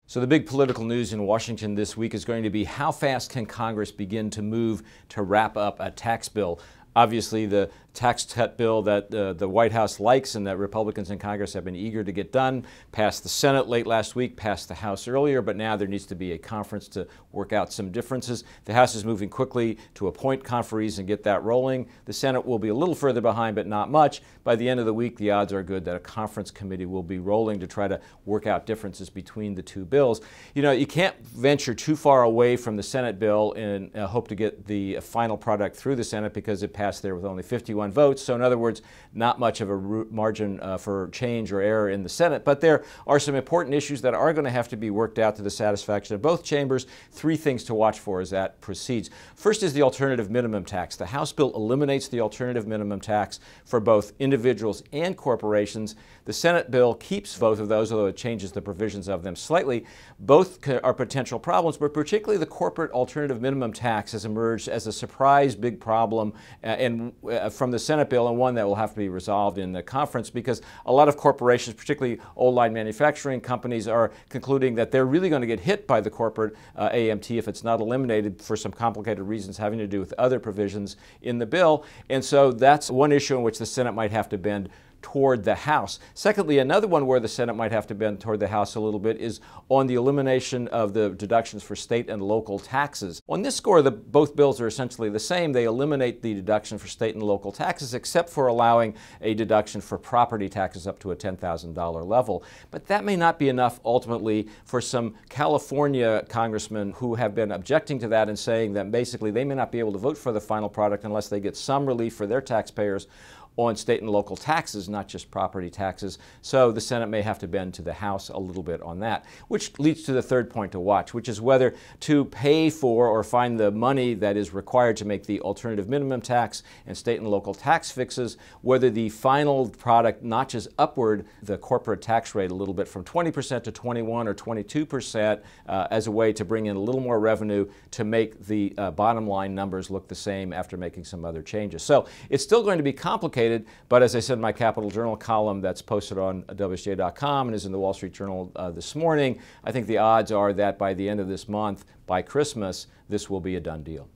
So the big political news in Washington this week is going to be how fast can Congress begin to move to wrap up a tax bill. Obviously, the tax cut bill that the White House likes and that Republicans in Congress have been eager to get done passed the Senate late last week, passed the House earlier, but now there needs to be a conference to work out some differences. The House is moving quickly to appoint conferees and get that rolling. The Senate will be a little further behind, but not much. By the end of the week, the odds are good that a conference committee will be rolling to try to work out differences between the two bills. You know, you can't venture too far away from the Senate bill and hope to get the final product through the Senate because it passed there with only 51 votes. So in other words, not much of a margin for change or error in the Senate. But there are some important issues that are going to have to be worked out to the satisfaction of both chambers. Three things to watch for as that proceeds. First is the alternative minimum tax. The House bill eliminates the alternative minimum tax for both individuals and corporations. The Senate bill keeps both of those, although it changes the provisions of them slightly. Both are potential problems, but particularly the corporate alternative minimum tax has emerged as a surprise big problem from the Senate bill, and one that will have to be resolved in the conference because a lot of corporations, particularly old line manufacturing companies, are concluding that they're really going to get hit by the corporate AMT if it's not eliminated for some complicated reasons having to do with other provisions in the bill. And so that's one issue in which the Senate might have to bend toward the House. Secondly, another one where the Senate might have to bend toward the House a little bit is on the elimination of the deductions for state and local taxes. On this score, both bills are essentially the same. They eliminate the deduction for state and local taxes except for allowing a deduction for property taxes up to a $10,000 level. But that may not be enough ultimately for some California congressmen who have been objecting to that and saying that basically they may not be able to vote for the final product unless they get some relief for their taxpayers on state and local taxes, not just property taxes. So the Senate may have to bend to the House a little bit on that, which leads to the third point to watch, which is whether to pay for or find the money that is required to make the alternative minimum tax and state and local tax fixes, whether the final product notches upward the corporate tax rate a little bit from 20% to 21 or 22% as a way to bring in a little more revenue to make the bottom line numbers look the same after making some other changes. So it's still going to be complicated. But as I said in my Capital Journal column that's posted on WSJ.com and is in the Wall Street Journal this morning, I think the odds are that by the end of this month, by Christmas, this will be a done deal.